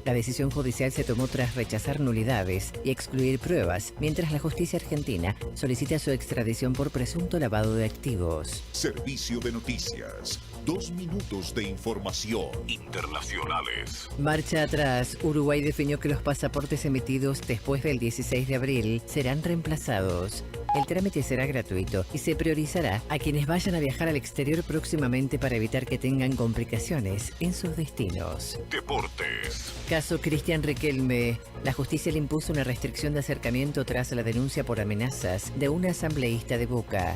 La decisión judicial se tomó tras rechazar nulidades y excluir pruebas, mientras la justicia argentina solicita su extradición por presunto lavado de activos. Servicio de noticias. 2 minutos de información internacionales. Marcha atrás. Uruguay definió que los pasaportes emitidos después del 16 de abril serán reemplazados. El trámite será gratuito y se priorizará a quienes vayan a viajar al exterior próximamente para evitar que tengan complicaciones en sus destinos. Deportes. Caso Cristian Riquelme. La justicia le impuso una restricción de acercamiento tras la denuncia por amenazas de un asambleísta de Boca.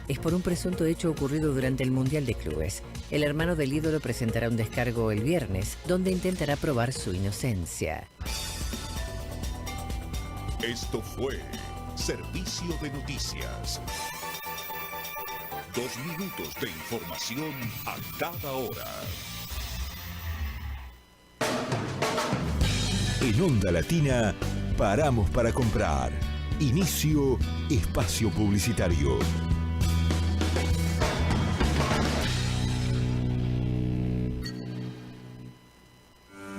Es por un presunto hecho ocurrido durante el Mundial de Clubes. El hermano del ídolo presentará un descargo el viernes, donde intentará probar su inocencia. Esto fue Servicio de Noticias. 2 minutos de información a cada hora. En Onda Latina, paramos para comprar. Inicio espacio publicitario.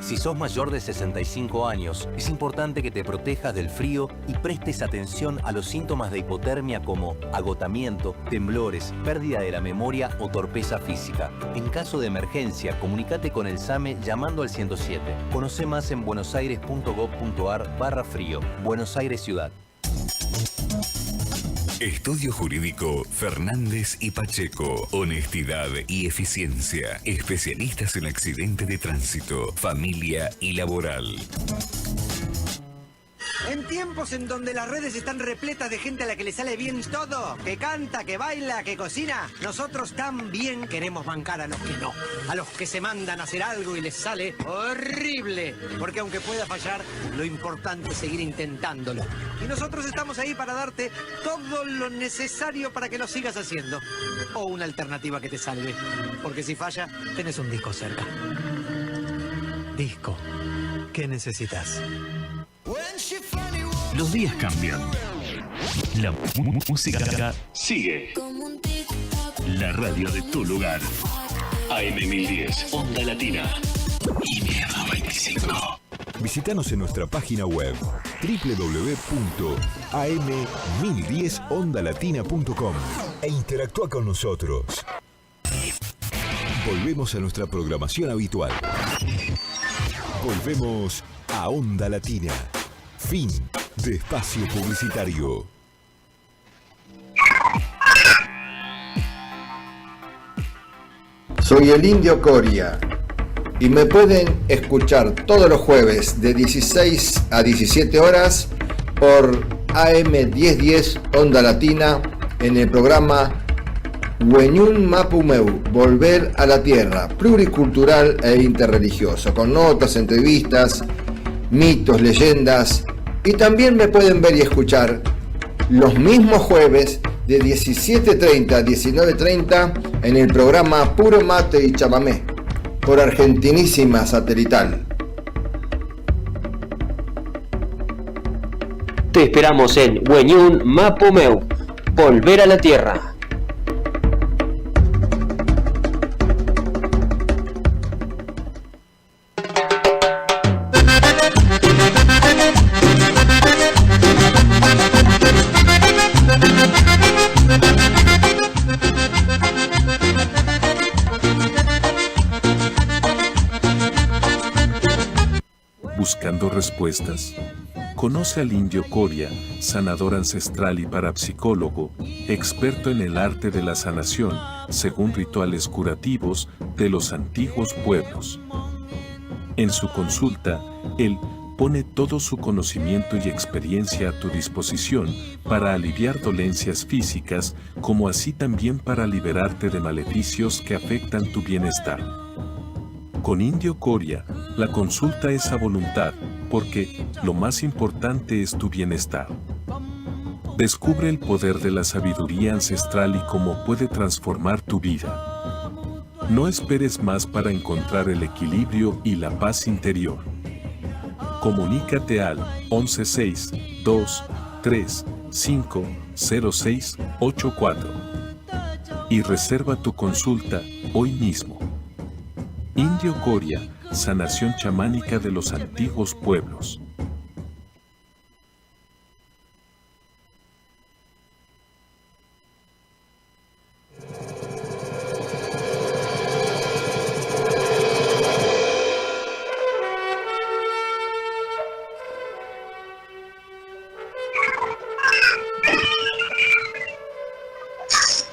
Si sos mayor de 65 años, es importante que te protejas del frío y prestes atención a los síntomas de hipotermia como agotamiento, temblores, pérdida de la memoria o torpeza física. En caso de emergencia, comunícate con el SAME llamando al 107. Conoce más en buenosaires.gov.ar/frío. Buenos Aires Ciudad. Estudio Jurídico Fernández y Pacheco. Honestidad y eficiencia. Especialistas en accidentes de tránsito, familia y laboral. En tiempos en donde las redes están repletas de gente a la que le sale bien todo, que canta, que baila, que cocina, nosotros también queremos bancar a los que no, a los que se mandan a hacer algo y les sale horrible, porque aunque pueda fallar, lo importante es seguir intentándolo. Y nosotros estamos ahí para darte todo lo necesario para que lo sigas haciendo, o una alternativa que te salve, porque si falla, tenés un disco cerca. Disco. ¿Qué necesitas? Los días cambian. La música sigue. La radio de tu lugar. AM1010, Onda Latina. Y Mierda 25. Visítanos en nuestra página web www.am1010ondalatina.com e interactúa con nosotros. Volvemos a nuestra programación habitual. Volvemos a Onda Latina. Fin de espacio publicitario. Soy el Indio Coria y me pueden escuchar todos los jueves de 16 a 17 horas por AM1010 Onda Latina en el programa Weñún Mapumeu, Volver a la Tierra, pluricultural e interreligioso, con notas, entrevistas, mitos, leyendas, y también me pueden ver y escuchar los mismos jueves de 17:30 a 19:30 en el programa Puro Mate y Chamamé por Argentinísima Satelital. Te esperamos en Weñún Mapumeu, Volver a la Tierra. Buscando respuestas. Conoce al Indio Coria, sanador ancestral y parapsicólogo, experto en el arte de la sanación, según rituales curativos de los antiguos pueblos. En su consulta, él pone todo su conocimiento y experiencia a tu disposición para aliviar dolencias físicas, como así también para liberarte de maleficios que afectan tu bienestar. Con Indio Coria, la consulta es a voluntad, porque lo más importante es tu bienestar. Descubre el poder de la sabiduría ancestral y cómo puede transformar tu vida. No esperes más para encontrar el equilibrio y la paz interior. Comunícate al 116-235-0684 y reserva tu consulta hoy mismo. Indio Coria, sanación chamánica de los antiguos pueblos.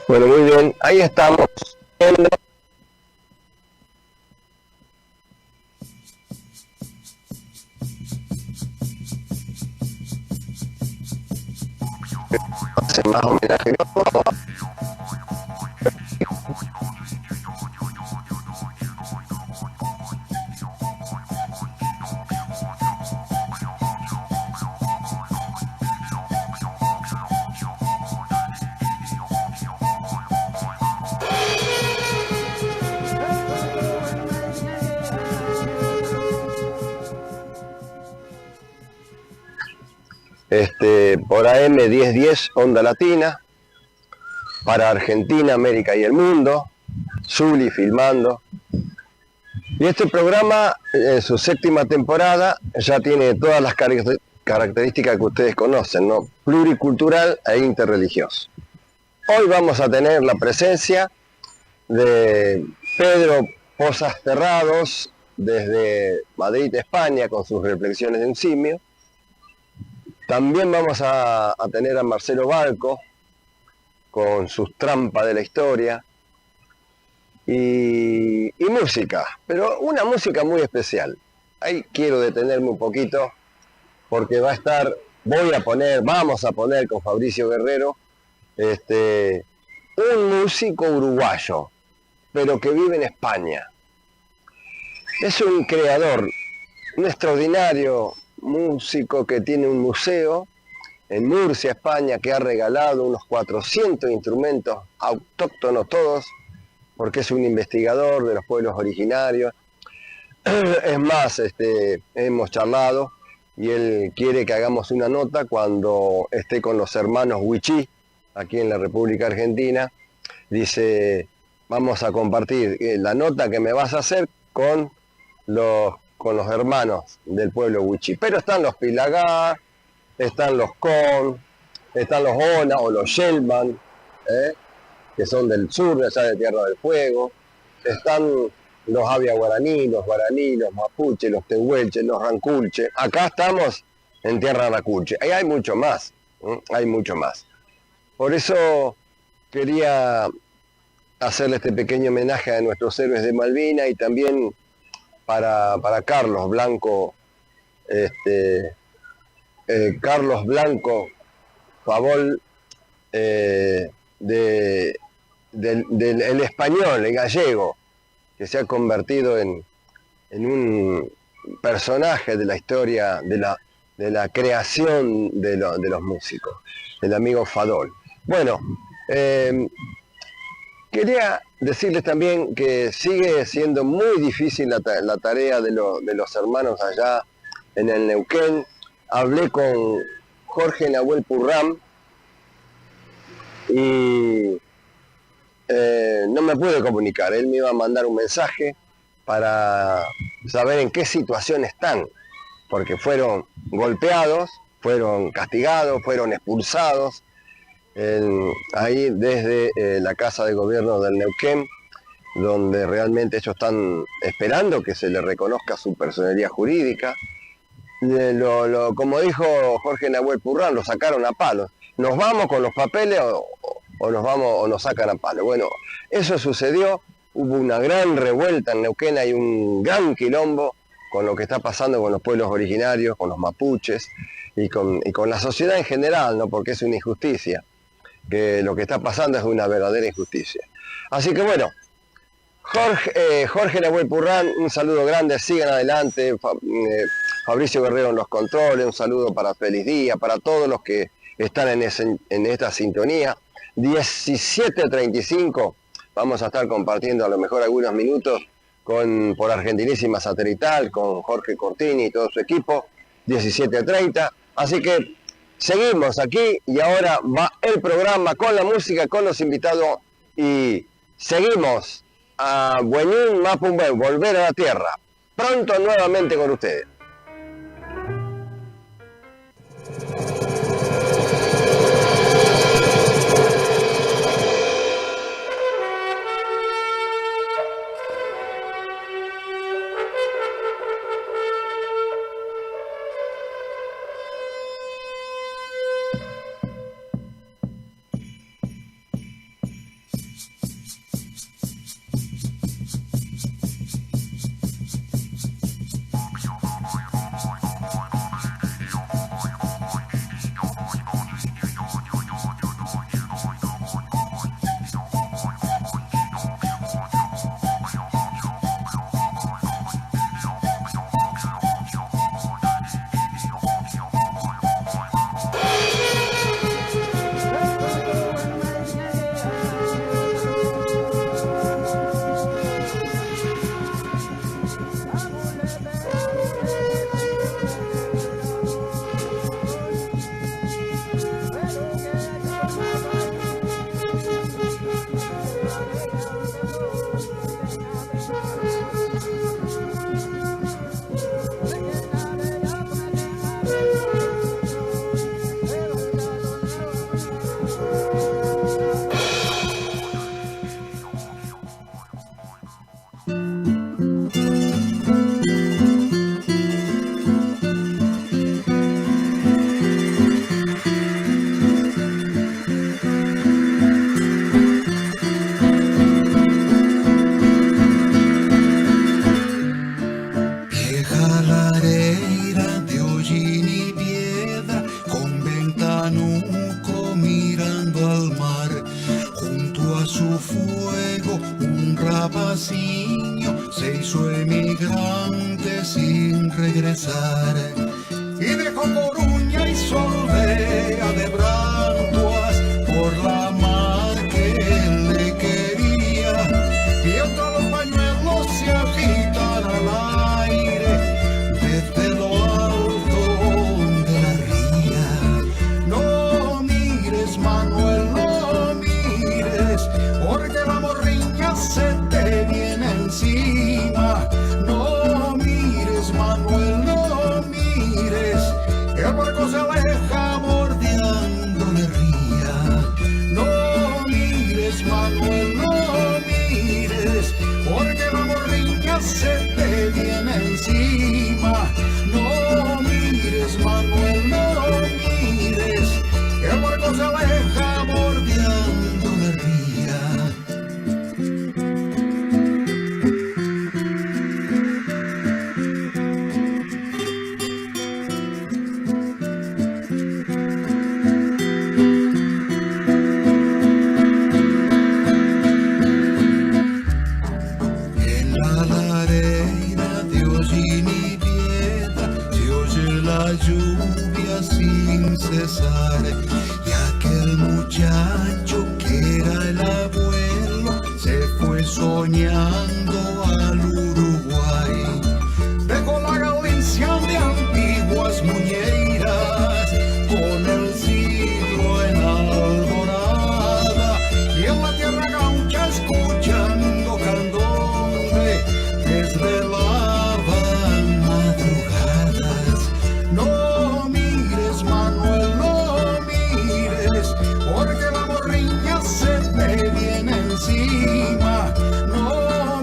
Bueno, muy bien, ahí estamos. Más homenaje. Por AM 1010 Onda Latina, para Argentina, América y el mundo, Zuli filmando. Y este programa, en su 7ª temporada, ya tiene todas las características que ustedes conocen, ¿no? Pluricultural e interreligioso. Hoy vamos a tener la presencia de Pedro Pozas Terrados, desde Madrid, España, con sus reflexiones de un simio. También vamos a tener a Marcelo Balco con sus trampas de la historia y música, pero una música muy especial. Ahí quiero detenerme un poquito porque vamos a poner con Fabricio Guerrero un músico uruguayo, pero que vive en España. Es un creador, un extraordinario músico que tiene un museo en Murcia, España, que ha regalado unos 400 instrumentos autóctonos todos, porque es un investigador de los pueblos originarios. Es más, hemos charlado y él quiere que hagamos una nota cuando esté con los hermanos Huichí, aquí en la República Argentina. Dice, vamos a compartir la nota que me vas a hacer con los hermanos del pueblo Huichí. Pero están los Pilagá, están los Con, están los Ona o los Shelman, que son del sur, de allá de Tierra del Fuego. Están los Avia Guaraní, los Mapuche, los Tehuelche, los Ranculche. Acá estamos en Tierra Raculche. Ahí hay mucho más, hay mucho más. Por eso quería hacerle este pequeño homenaje a nuestros héroes de Malvinas y también para Carlos Blanco, Carlos Blanco Favol, del español, el gallego, que se ha convertido en un personaje de la historia de la creación de los músicos, el amigo Fadol. Bueno, quería decirles también que sigue siendo muy difícil la tarea de los hermanos allá en el Neuquén. Hablé con Jorge Nahuel Purram y no me pude comunicar. Él me iba a mandar un mensaje para saber en qué situación están, porque fueron golpeados, fueron castigados, fueron expulsados ahí desde la Casa de Gobierno del Neuquén, donde realmente ellos están esperando que se les reconozca su personalidad jurídica. Como dijo Jorge Nahuel Purrán, lo sacaron a palos. ¿Nos vamos con los papeles o nos sacan a palos? Bueno, eso sucedió, hubo una gran revuelta en Neuquén, hay un gran quilombo con lo que está pasando con los pueblos originarios, con los mapuches y con la sociedad en general, ¿no? Porque es una injusticia, que lo que está pasando es una verdadera injusticia. Así que bueno, Jorge Nahuel Purrán, un saludo grande, sigan adelante. Fabricio Guerrero en los controles, un saludo para Feliz Día, para todos los que están en esta sintonía. 17:35, vamos a estar compartiendo a lo mejor algunos minutos por Argentinísima Satelital, con Jorge Cortini y todo su equipo, 17:30. Así que seguimos aquí y ahora va el programa con la música, con los invitados y seguimos a Wenyun Mapumbe, Volver a la Tierra. Pronto nuevamente con ustedes. Porque la morriña se te viene encima. No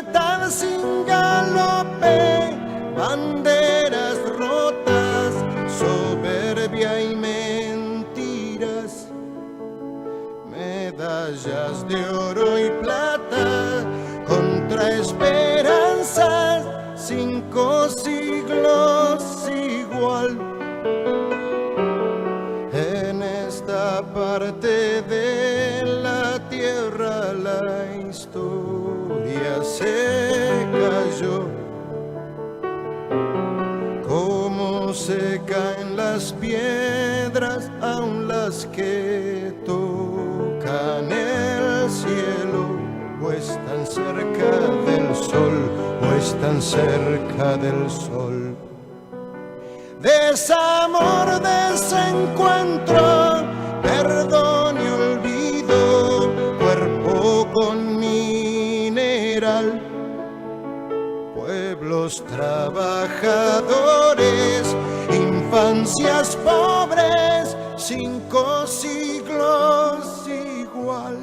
lealtad sin galope, banderas rotas, soberbia y mentiras, medallas de oro y plata, contra esperanzas, 5 siglos igual. En esta parte de la tierra la historia se cayó, como se caen las piedras, aun las que tocan el cielo, o están cerca del sol, o están cerca del sol. Desamor, desencuentro, perdón y olvido, cuerpo con mineral, pueblos trabajadores, infancias pobres, 5 siglos igual.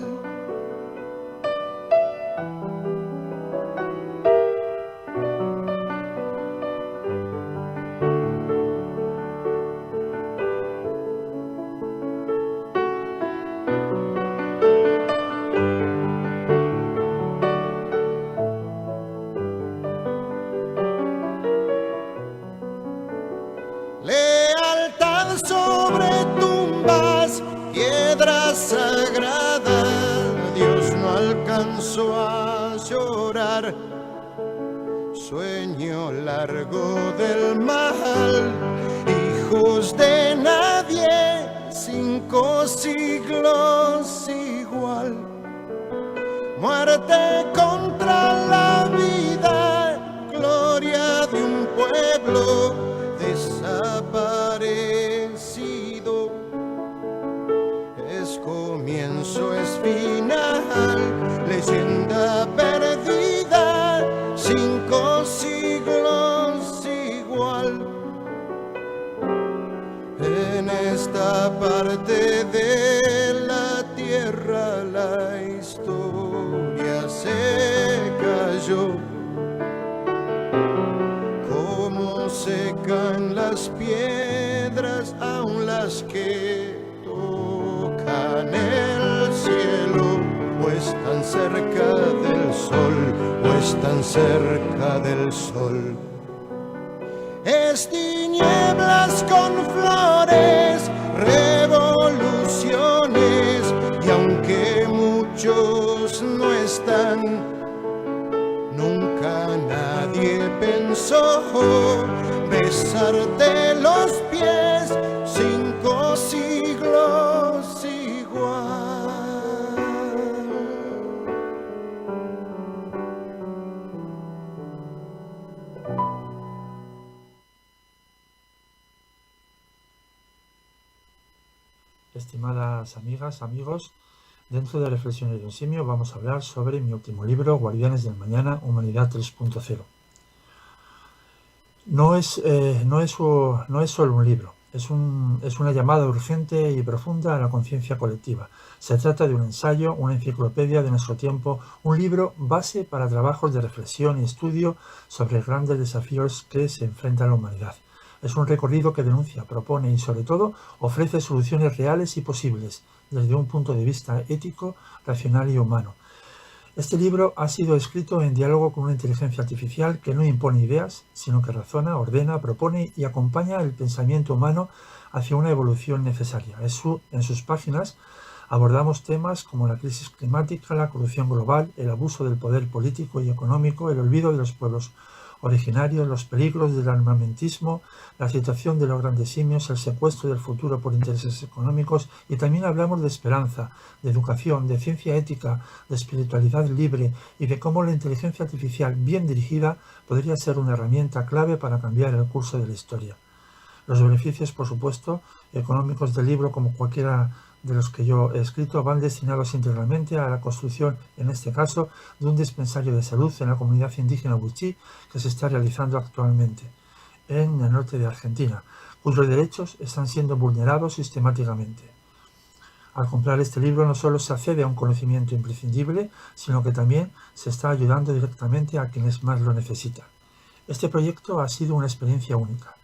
Lealtad sobre tumbas, piedras sagradas, Dios no alcanzó a llorar. Sueño largo del mal, hijos de nadie, 5 siglos igual. Muerte contra la vida, gloria de un pueblo desaparecido. Es comienzo, es final, leyenda perdida, 5 siglos igual. En esta parte de la tierra la historia se cayó, como se caen las piedras, aun las que tocan el cielo, o están cerca del sol, o están cerca del sol. Es tinieblas con flores, revoluciones, y aunque muchos no están, nunca nadie pensó besarte los pies, 5 siglos igual. Estimadas amigas, amigos, dentro de Reflexiones de un Simio vamos a hablar sobre mi último libro, Guardianes del Mañana, Humanidad 3.0. No es solo un libro, es una llamada urgente y profunda a la conciencia colectiva. Se trata de un ensayo, una enciclopedia de nuestro tiempo, un libro base para trabajos de reflexión y estudio sobre grandes desafíos que se enfrenta la humanidad. Es un recorrido que denuncia, propone y sobre todo ofrece soluciones reales y posibles desde un punto de vista ético, racional y humano. Este libro ha sido escrito en diálogo con una inteligencia artificial que no impone ideas, sino que razona, ordena, propone y acompaña el pensamiento humano hacia una evolución necesaria. En sus páginas abordamos temas como la crisis climática, la corrupción global, el abuso del poder político y económico, el olvido de los pueblos originarios, los peligros del armamentismo, la situación de los grandes simios, el secuestro del futuro por intereses económicos, y también hablamos de esperanza, de educación, de ciencia ética, de espiritualidad libre y de cómo la inteligencia artificial bien dirigida podría ser una herramienta clave para cambiar el curso de la historia. Los beneficios, por supuesto, económicos del libro, como cualquiera de los que yo he escrito, van destinados integralmente a la construcción, en este caso, de un dispensario de salud en la comunidad indígena Wichí que se está realizando actualmente en el norte de Argentina, cuyos derechos están siendo vulnerados sistemáticamente. Al comprar este libro no solo se accede a un conocimiento imprescindible, sino que también se está ayudando directamente a quienes más lo necesitan. Este proyecto ha sido una experiencia única.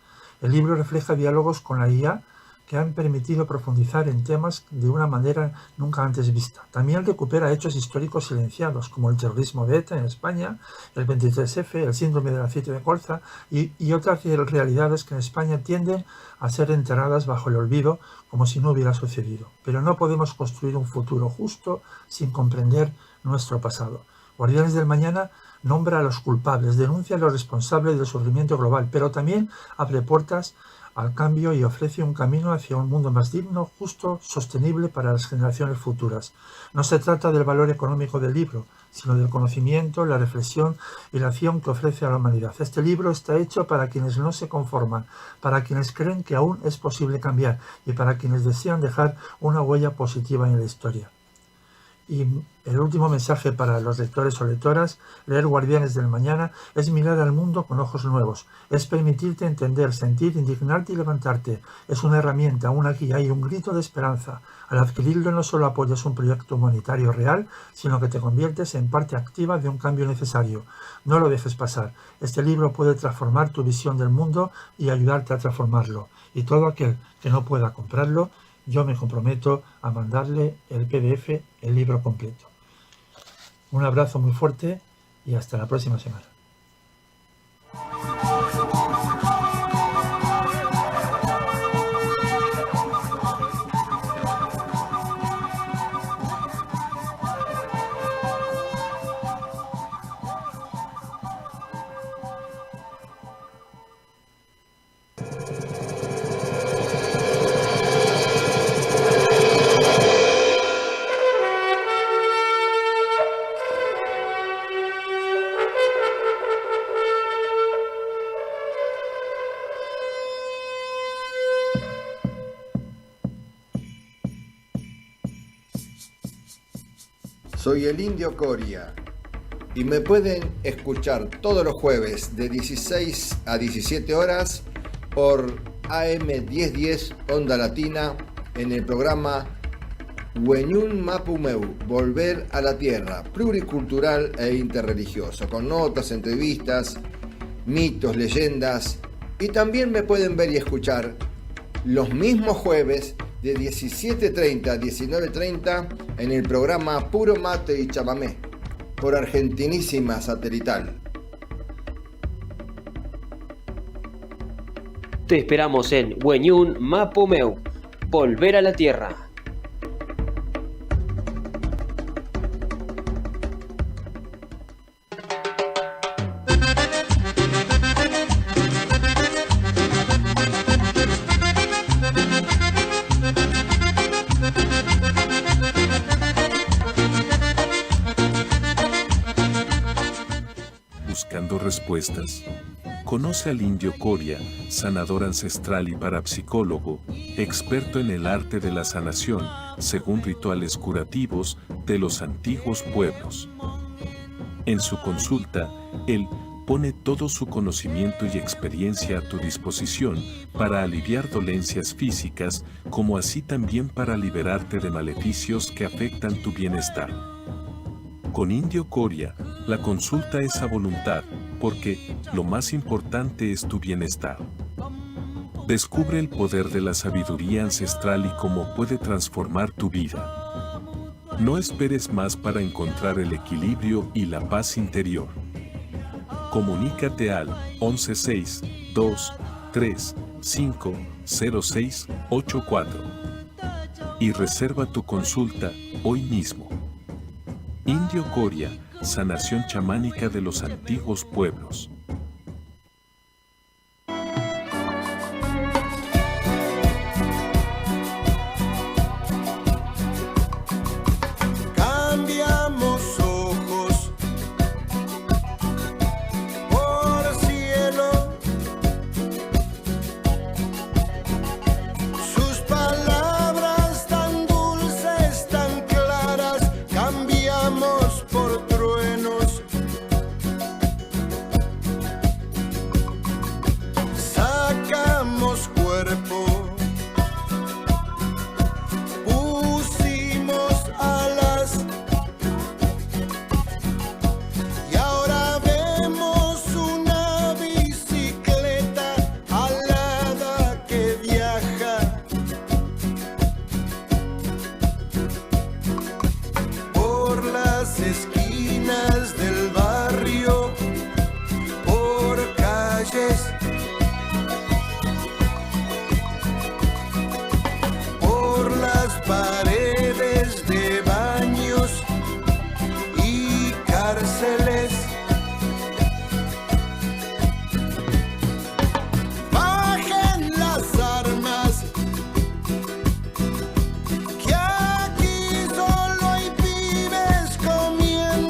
El libro refleja diálogos con la IA que han permitido profundizar en temas de una manera nunca antes vista. También recupera hechos históricos silenciados, como el terrorismo de ETA en España, el 23F, el síndrome del aceite de colza y otras realidades que en España tienden a ser enterradas bajo el olvido como si no hubiera sucedido. Pero no podemos construir un futuro justo sin comprender nuestro pasado. Guardianes del Mañana nombra a los culpables, denuncia a los responsables del sufrimiento global, pero también abre puertas al cambio y ofrece un camino hacia un mundo más digno, justo, sostenible para las generaciones futuras. No se trata del valor económico del libro, sino del conocimiento, la reflexión y la acción que ofrece a la humanidad. Este libro está hecho para quienes no se conforman, para quienes creen que aún es posible cambiar y para quienes desean dejar una huella positiva en la historia. Y el último mensaje para los lectores o lectoras: leer Guardianes del Mañana es mirar al mundo con ojos nuevos, es permitirte entender, sentir, indignarte y levantarte. Es una herramienta, una guía y un grito de esperanza. Al adquirirlo no solo apoyas un proyecto humanitario real, sino que te conviertes en parte activa de un cambio necesario. No lo dejes pasar. Este libro puede transformar tu visión del mundo y ayudarte a transformarlo. Y todo aquel que no pueda comprarlo, yo me comprometo a mandarle el PDF, el libro completo. Un abrazo muy fuerte y hasta la próxima semana. Soy el Indio Coria y me pueden escuchar todos los jueves de 16 a 17 horas por AM 1010 Onda Latina en el programa Wenyun Mapumeu, Volver a la Tierra, pluricultural e interreligioso, con notas, entrevistas, mitos, leyendas, y también me pueden ver y escuchar los mismos jueves de 17:30 a 19:30 en el programa Puro Mate y Chamamé por Argentinísima Satelital. Te esperamos en Wenyun Mapumeu, Volver a la Tierra. Buscando respuestas. Conoce al Indio Coria, sanador ancestral y parapsicólogo, experto en el arte de la sanación, según rituales curativos de los antiguos pueblos. En su consulta, él pone todo su conocimiento y experiencia a tu disposición para aliviar dolencias físicas, como así también para liberarte de maleficios que afectan tu bienestar. Con Indio Coria, la consulta es a voluntad, porque lo más importante es tu bienestar. Descubre el poder de la sabiduría ancestral y cómo puede transformar tu vida. No esperes más para encontrar el equilibrio y la paz interior. Comunícate al 116-235-0684 y reserva tu consulta hoy mismo. Indio Coria, sanación chamánica de los antiguos pueblos. Cambiamos ojos por cielo, sus palabras tan dulces, tan claras, cambiamos por truenos. Sacamos cuerpo, pusimos las esquinas del barrio, por calles, por las paredes de baños y cárceles. Bajen las armas, que aquí solo hay pibes comiendo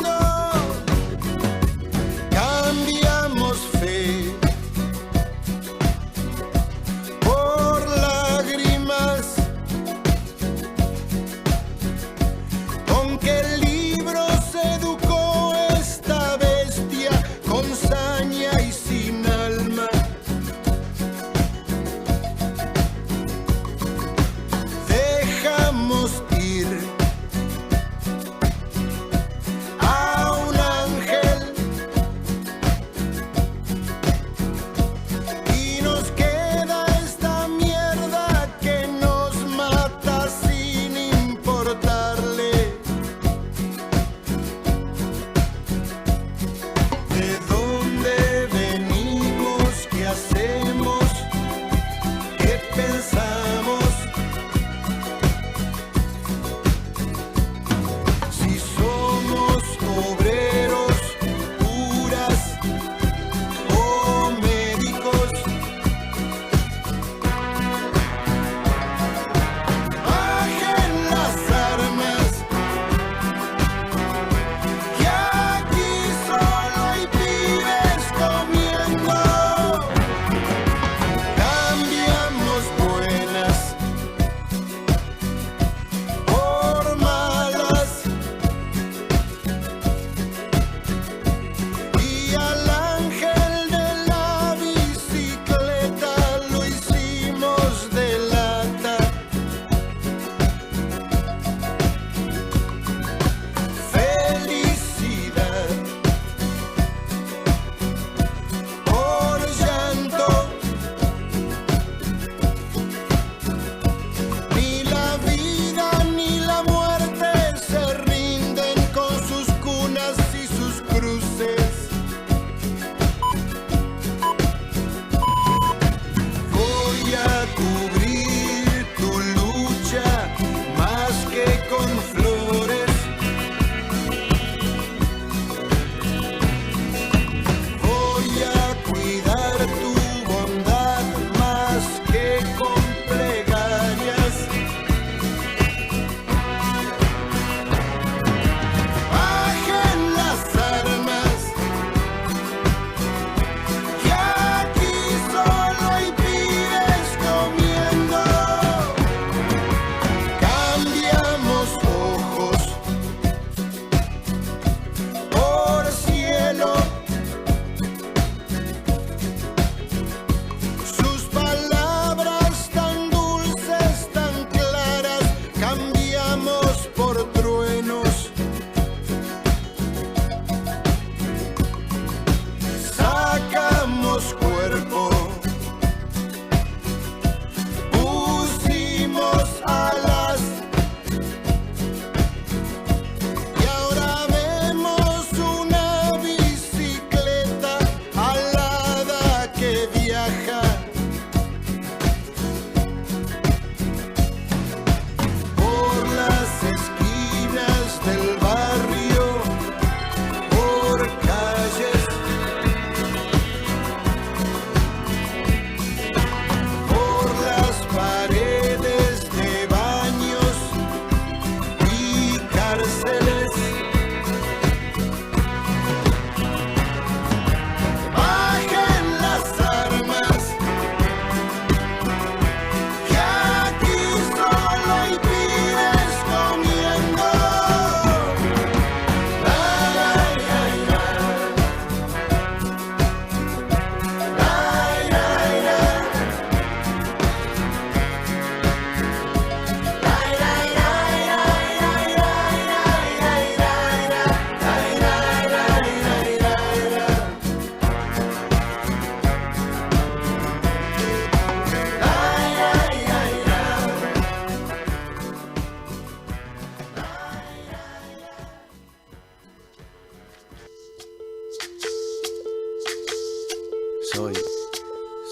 soy.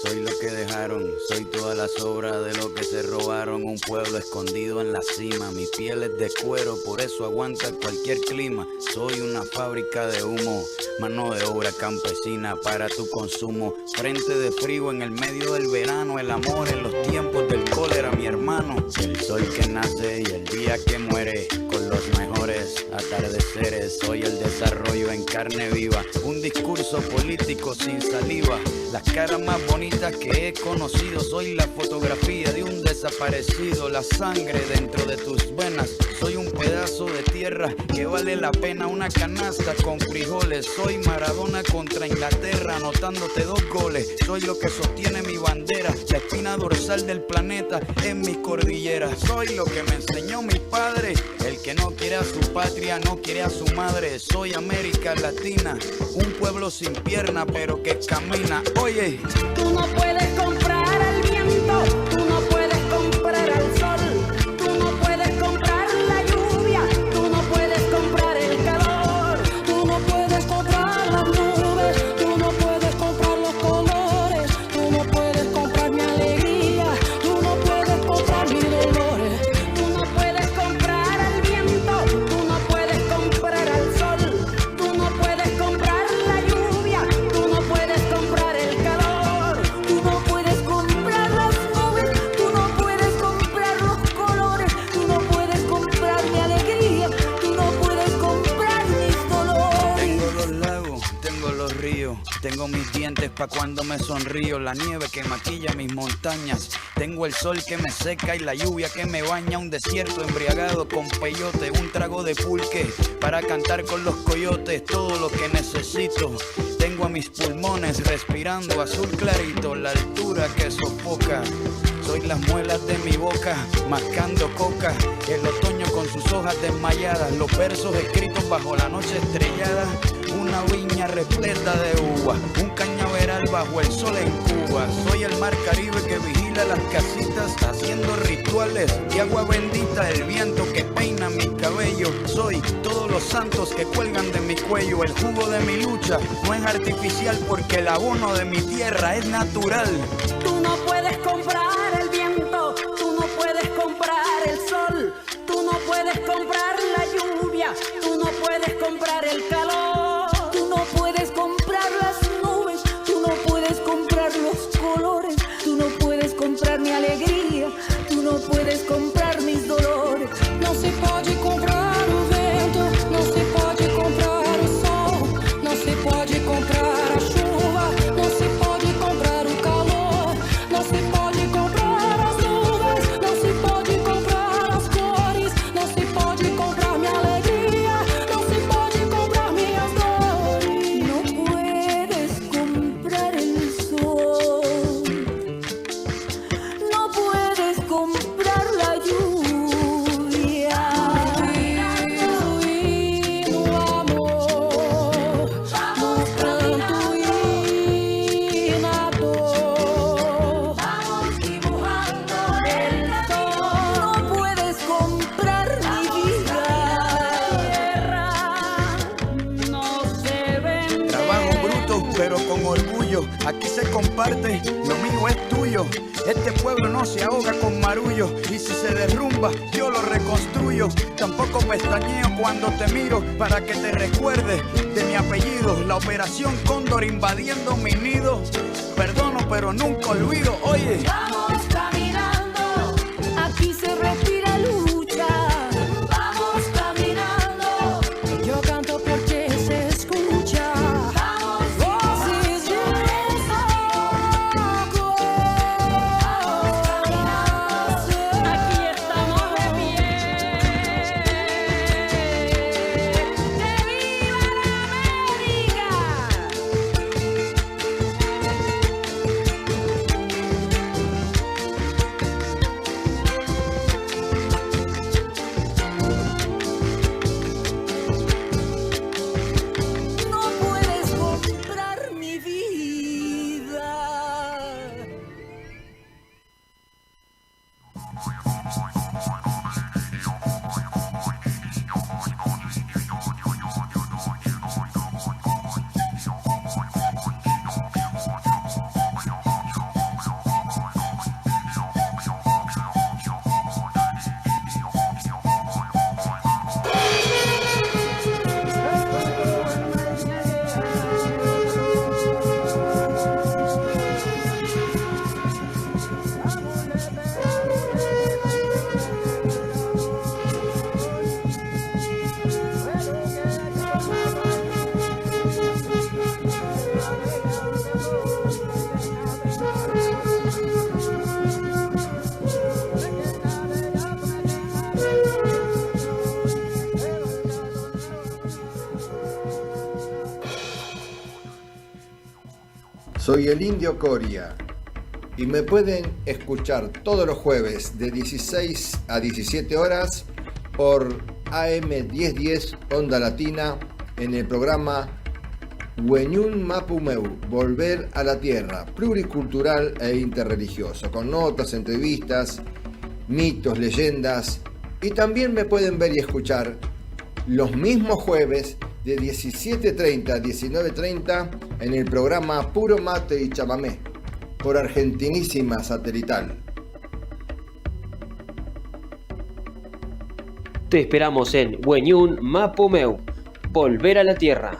Soy lo que dejaron, soy toda la sobra de lo que se robaron. Un pueblo escondido en la cima, mi piel es de cuero, por eso aguanta cualquier clima. Soy una fábrica de humo, mano de obra campesina para tu consumo. Frente de frío en el medio del verano, el amor en los tiempos del cólera, mi hermano. El sol que nace y el día que muere, con los mejores atardeceres. Soy el desarrollo en carne viva, un discurso político sin saliva. Las caras más bonitas que he conocido, soy la fotografía de un desaparecido, la sangre dentro de tus venas. Soy un pedazo de tierra que vale la pena una canasta con frijoles. Soy Maradona contra Inglaterra, anotándote 2 goles. Soy lo que sostiene mi bandera, la espina dorsal del planeta en mi cordillera. Soy lo que me enseñó mi padre, el que no quiere a su patria, no quiere a su madre. Soy América Latina, un pueblo sin pierna pero que camina. Oye, tú no puedes comprar al viento, tú no puedes comprar al sol, tú no puedes comprar la lluvia, tú no puedes comprar el calor, tú no puedes comprar las nubes, tú no puedes comprar los colores, tú no puedes comprar mi alegría, tú no puedes comprar mis dolores, tú no puedes comprar al viento, tú no puedes comprar al sol, tú no puedes comprar la lluvia, tú no puedes comprar el calor, tú no puedes comprar las nubes, tú no puedes comprar los colores, tú no puedes comprar mi alegría, tú no puedes comprar mis dolores. tengo los lagos, tengo los ríos, tengo mis dientes pa' cuando me sonrío, la nieve que maquilla mis montañas, tengo el sol que me seca y la lluvia que me baña, un desierto embriagado con peyote, un trago de pulque para cantar con los coyotes, todo lo que necesito. Tengo a mis pulmones respirando azul clarito, la altura que sofoca. Soy las muelas de mi boca, mascando coca. El otoño con sus hojas desmayadas, los versos escritos bajo la noche estrellada. Una viña repleta de uva, un cañaveral bajo el sol en Cuba. Soy el mar Caribe que vigila las casitas, haciendo rituales de agua bendita. El viento que peina mi cabello. Soy todos los santos que cuelgan de mi cuello. El jugo de mi lucha no es artificial, porque el abono de mi tierra es natural. Tú no puedes comprar el viento, tú no puedes comprar el sol, tú no puedes comprar la lluvia, tú no puedes comprar el calor, tú no puedes comprar las nubes, tú no puedes comprar los colores, tú no puedes comprar mi alegría, tú no puedes comprar mis dolores. Não se pode comprar o vento, não se pode comprar o sol, não se pode comprar a chuva, não se pode comprar o calor, não se pode comprar as nuvens, não se pode comprar as cores, não se pode comprar minha alegria, não se pode comprar minhas dores. Não puedes comprar el sol, no puedes comprar la lluvia. Pero con orgullo, aquí se comparte, lo mío es tuyo. Este pueblo no se ahoga con marullo, y si se derrumba, yo lo reconstruyo. Tampoco pestañeo cuando te miro, para que te recuerdes de mi apellido. La operación Cóndor invadiendo mi nido. Perdono, pero nunca olvido, oye. Vamos caminando, aquí se respira lucha. Vamos caminando, yo canto porque se escucha. Soy el Indio Coria y me pueden escuchar todos los jueves de 16 a 17 horas por AM 1010 Onda Latina en el programa Wenyun Mapumeu, Volver a la Tierra, pluricultural e interreligioso, con notas, entrevistas, mitos, leyendas, y también me pueden ver y escuchar los mismos jueves de 17:30 a 19:30 en el programa Puro Mate y Chamamé por Argentinísima Satelital. Te esperamos en Wenyun Mapumeu, Volver a la Tierra.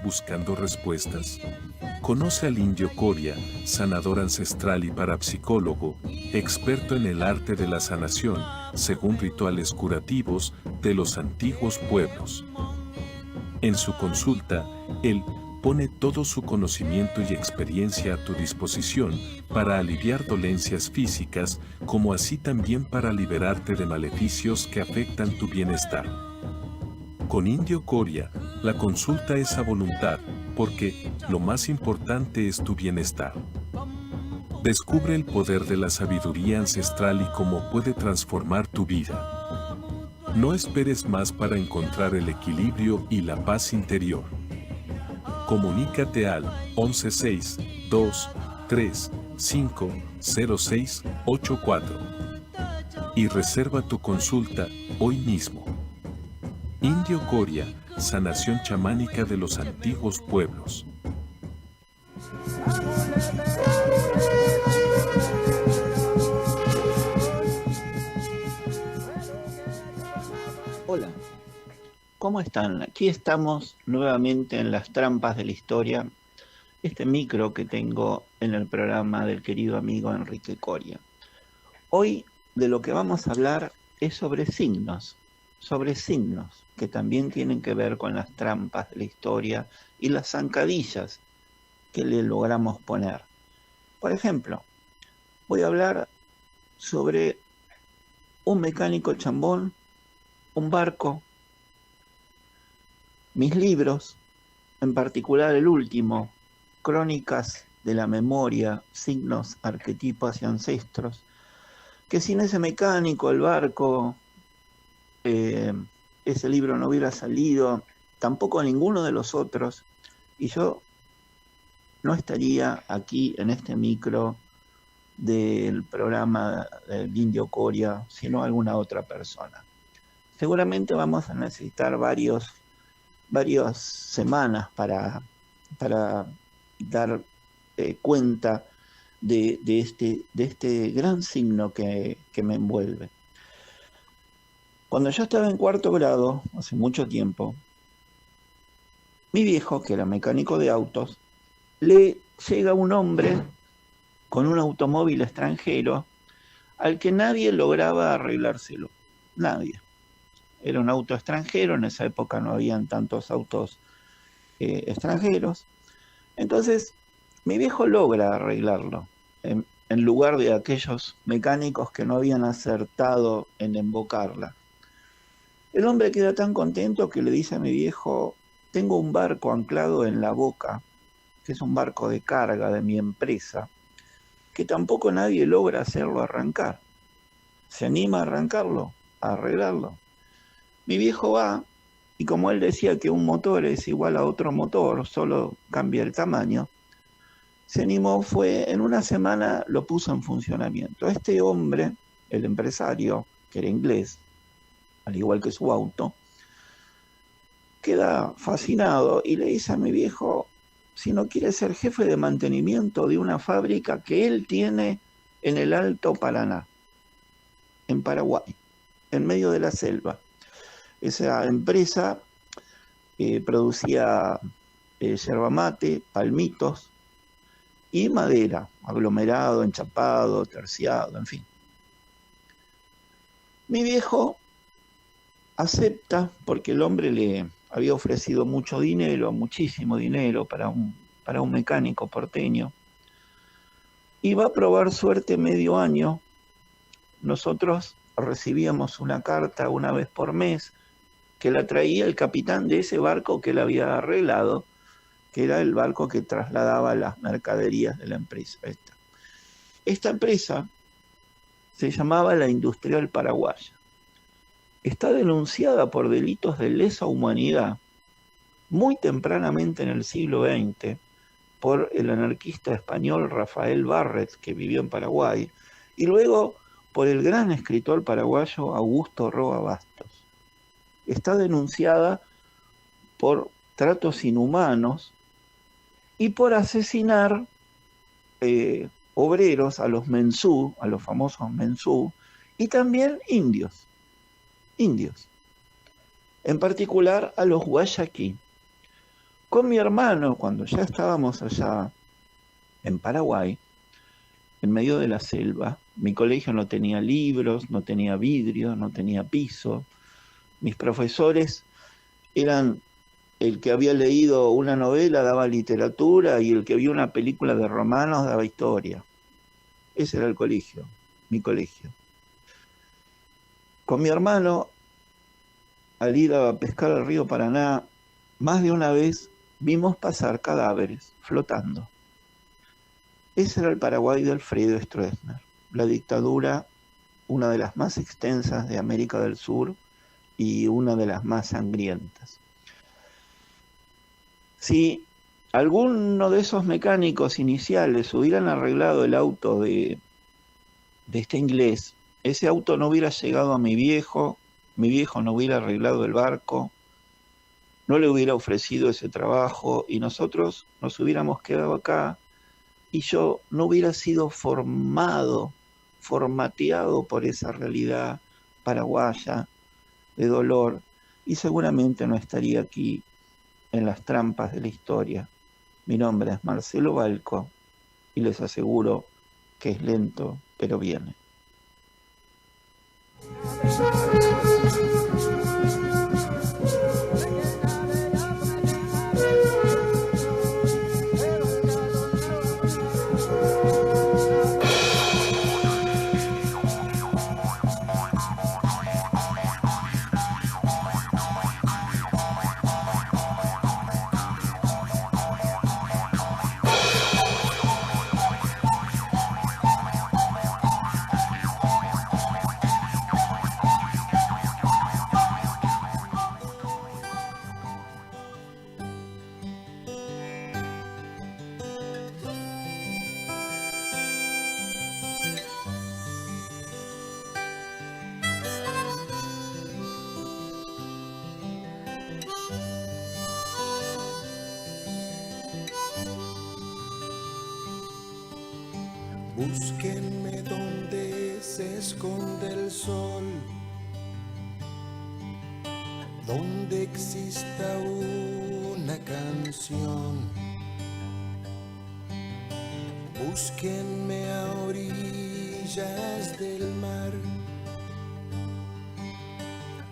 Buscando respuestas. Conoce al Indio Coria, sanador ancestral y parapsicólogo, experto en el arte de la sanación, según rituales curativos de los antiguos pueblos. En su consulta, él pone todo su conocimiento y experiencia a tu disposición para aliviar dolencias físicas, como así también para liberarte de maleficios que afectan tu bienestar. Con Indio Coria, la consulta es a voluntad, porque lo más importante es tu bienestar. Descubre el poder de la sabiduría ancestral y cómo puede transformar tu vida. No esperes más para encontrar el equilibrio y la paz interior. Comunícate al 116-235-0684 y reserva tu consulta hoy mismo. Indio Coria, sanación chamánica de los antiguos pueblos. Hola, ¿cómo están? Aquí estamos nuevamente en las trampas de la historia, este micro que tengo en el programa del querido amigo Enrique Coria. Hoy de lo que vamos a hablar es sobre signos que también tienen que ver con las trampas de la historia y las zancadillas que le logramos poner. Por ejemplo, voy a hablar sobre un mecánico chambón, un barco, mis libros, en particular el último, Crónicas de la Memoria, Signos, Arquetipos y Ancestros, que sin ese mecánico, el barco, ese libro no hubiera salido, tampoco ninguno de los otros, y yo no estaría aquí en este micro del programa del Indio Coria, sino alguna otra persona. Seguramente vamos a necesitar varias semanas para dar cuenta de este gran signo que me envuelve. Cuando yo estaba en cuarto grado, hace mucho tiempo, mi viejo, que era mecánico de autos, le llega un hombre con un automóvil extranjero al que nadie lograba arreglárselo. Nadie. Era un auto extranjero, en esa época no habían tantos autos extranjeros. Entonces, mi viejo logra arreglarlo, en lugar de aquellos mecánicos que no habían acertado en embocarla. El hombre queda tan contento que le dice a mi viejo: tengo un barco anclado en La Boca, que es un barco de carga de mi empresa, que tampoco nadie logra hacerlo arrancar. ¿Se anima a arrancarlo, a arreglarlo? Mi viejo va, y como él decía que un motor es igual a otro motor, solo cambia el tamaño, se animó, fue, en una semana lo puso en funcionamiento. Este hombre, el empresario, que era inglés, al igual que su auto, queda fascinado y le dice a mi viejo si no quiere ser jefe de mantenimiento de una fábrica que él tiene en el Alto Paraná, en Paraguay, en medio de la selva. Esa empresa producía yerba mate, palmitos y madera, aglomerado, enchapado, terciado, en fin. Mi viejo acepta porque el hombre le había ofrecido mucho dinero, muchísimo dinero para un mecánico porteño. Y va a probar suerte medio año. Nosotros recibíamos una carta una vez por mes que la traía el capitán de ese barco que él había arreglado, que era el barco que trasladaba las mercaderías de la empresa esta. Esta empresa se llamaba la Industrial Paraguaya. Está denunciada por delitos de lesa humanidad muy tempranamente en el siglo XX por el anarquista español Rafael Barret, que vivió en Paraguay, y luego por el gran escritor paraguayo Augusto Roa Bastos. Está denunciada por tratos inhumanos y por asesinar obreros, a los mensú, a los famosos mensú, y también indios, en particular a los guayaquí. Con mi hermano, cuando ya estábamos allá en Paraguay, en medio de la selva, mi colegio no tenía libros, no tenía vidrio, no tenía piso. Mis profesores eran el que había leído una novela daba literatura y el que vio una película de romanos daba historia. Ese era el colegio, mi colegio. Con mi hermano, al ir a pescar al río Paraná, más de una vez vimos pasar cadáveres flotando. Ese era el Paraguay de Alfredo Stroessner, la dictadura, una de las más extensas de América del Sur y una de las más sangrientas. Si alguno de esos mecánicos iniciales hubieran arreglado el auto de este inglés, ese auto no hubiera llegado a mi viejo no hubiera arreglado el barco, no le hubiera ofrecido ese trabajo y nosotros nos hubiéramos quedado acá y yo no hubiera sido formateado por esa realidad paraguaya de dolor y seguramente no estaría aquí en las trampas de la historia. Mi nombre es Marcelo Balco y les aseguro que es lento, pero viene. Búsquenme donde se esconde el sol, donde exista una canción. Búsquenme a orillas del mar,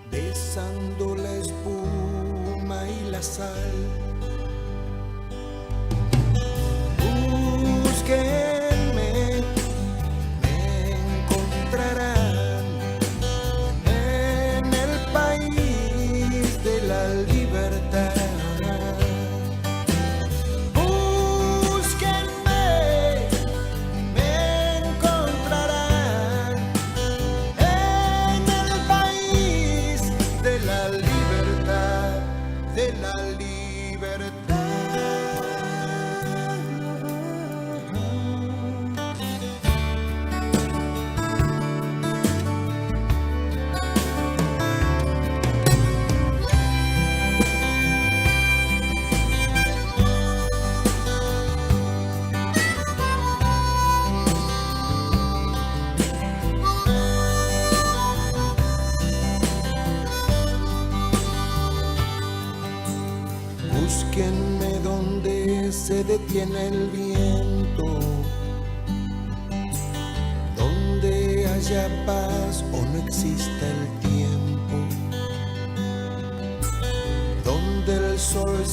besando la espuma y la sal. Búsquenme, en el país de la libertad. Búsquenme, me encontrarán en el país de la libertad, de la libertad. Búsquenme donde se detiene el viento, donde haya paz o no exista el tiempo.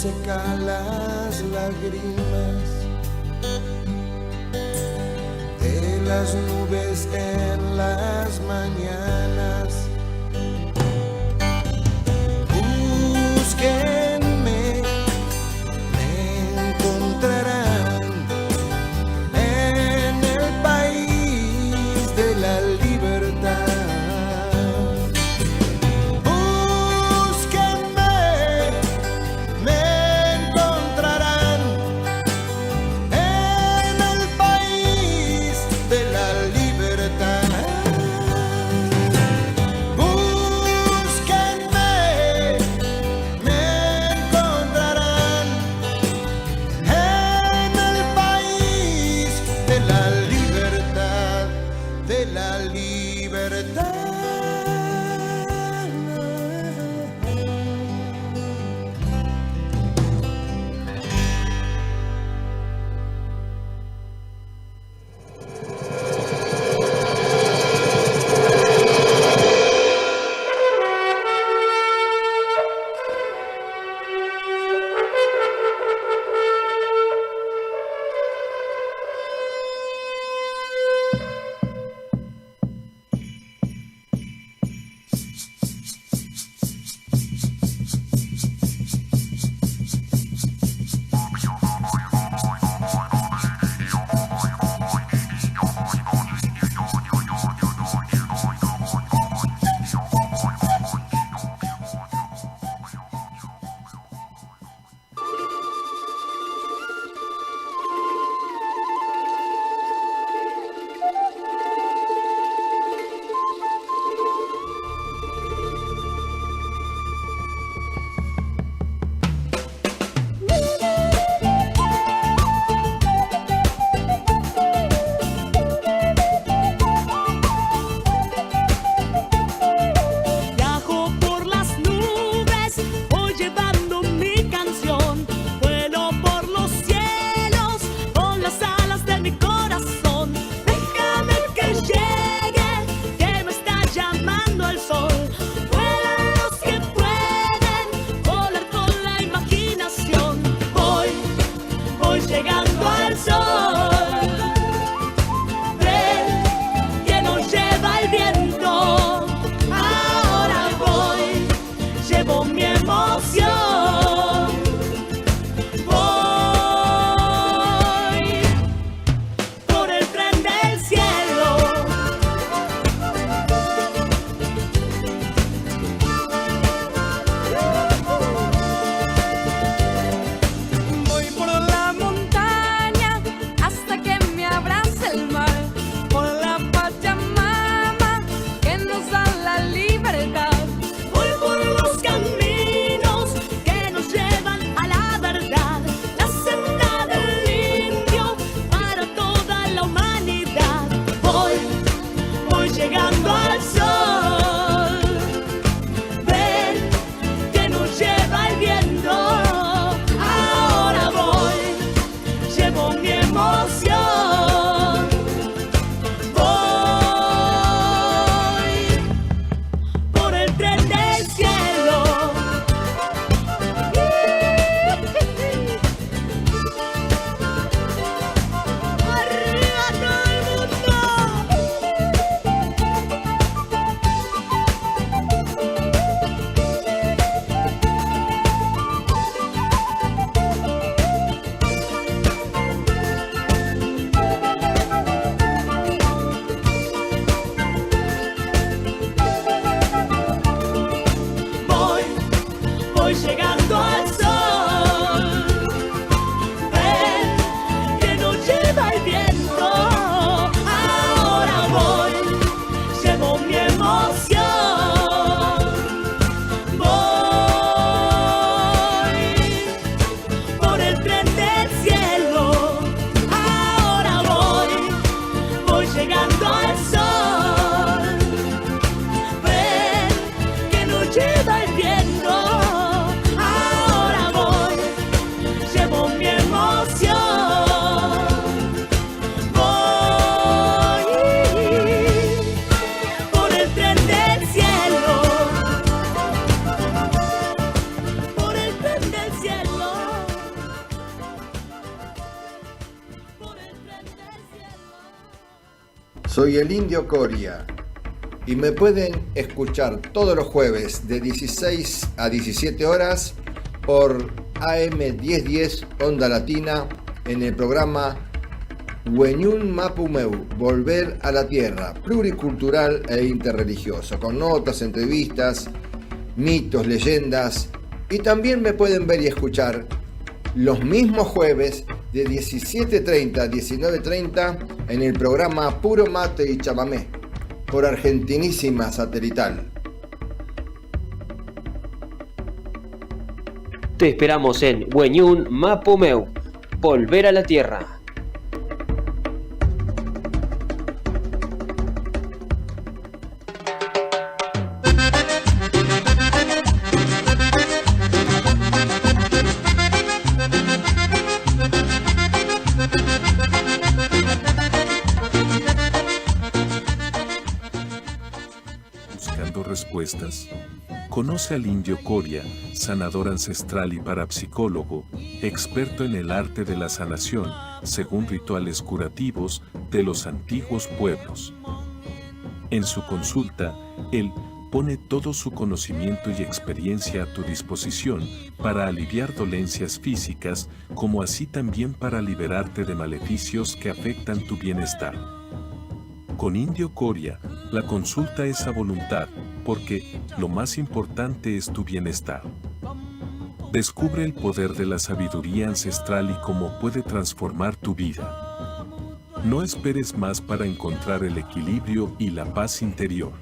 seca las lágrimas de las nubes en las mañanas. Búsquenme, me encontrarán en el país de la libertad. Soy el Indio Coria y me pueden escuchar todos los jueves de 16 a 17 horas por AM 1010 Onda Latina en el programa Wenyun Mapumeu, Volver a la Tierra, pluricultural e interreligioso, con notas, entrevistas, mitos, leyendas, y también me pueden ver y escuchar los mismos jueves de 17:30 a 19:30 en el programa Puro Mate y Chamamé por Argentinísima Satelital. Te esperamos en Wenyun Mapumeu, Volver a la Tierra. Respuestas. Conoce al Indio Coria, sanador ancestral y parapsicólogo, experto en el arte de la sanación, según rituales curativos de los antiguos pueblos. En su consulta, él pone todo su conocimiento y experiencia a tu disposición para aliviar dolencias físicas, como así también para liberarte de maleficios que afectan tu bienestar. Con Indio Coria, la consulta es a voluntad, porque lo más importante es tu bienestar. Descubre el poder de la sabiduría ancestral y cómo puede transformar tu vida. No esperes más para encontrar el equilibrio y la paz interior.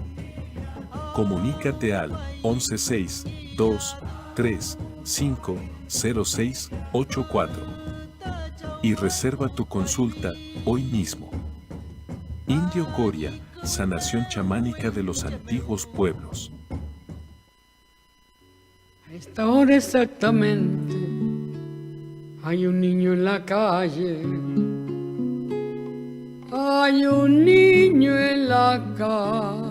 Comunícate al 1162-23-50684 y reserva tu consulta hoy mismo. Indio Coria, sanación chamánica de los antiguos pueblos. A esta hora exactamente hay un niño en la calle. Hay un niño en la calle.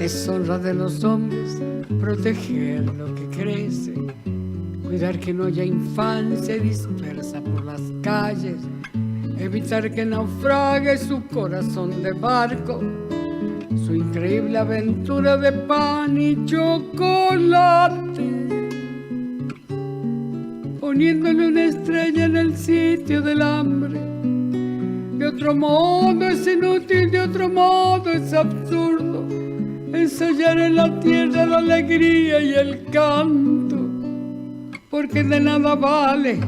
Es honra de los hombres proteger lo que crece, cuidar que no haya infancia dispersa por las calles, evitar que naufrague su corazón de barco, su increíble aventura de pan y chocolate, poniéndole una estrella en el sitio del hambre. De otro modo es inútil, de otro modo es absurdo ensayar en la tierra la alegría y el canto, porque de nada vale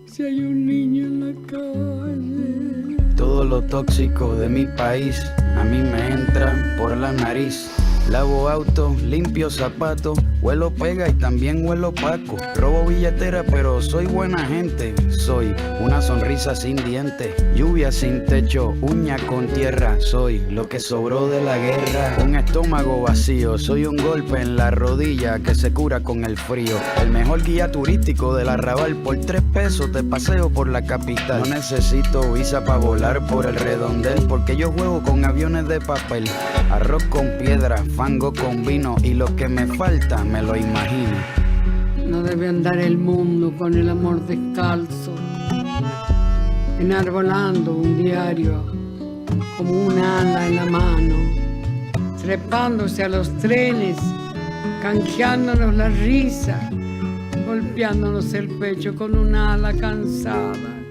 si hay un niño en la calle. Todo lo tóxico de mi país a mí me entra por la nariz. Lavo auto, limpio zapatos, huelo pega y también huelo opaco. Robo billetera pero soy buena gente. Soy una sonrisa sin dientes, lluvia sin techo, uña con tierra. Soy lo que sobró de la guerra. Un estómago vacío, soy un golpe en la rodilla que se cura con el frío. El mejor guía turístico del Arrabal, por 3 pesos te paseo por la capital. No necesito visa para volar por el redondel, porque yo juego con aviones de papel. Arroz con piedra, fango con vino, y lo que me falta me lo imagino. No debe andar el mundo con el amor descalzo, enarbolando un diario como un ala en la mano, trepándose a los trenes, canjeándonos la risa, golpeándonos el pecho con un ala cansada.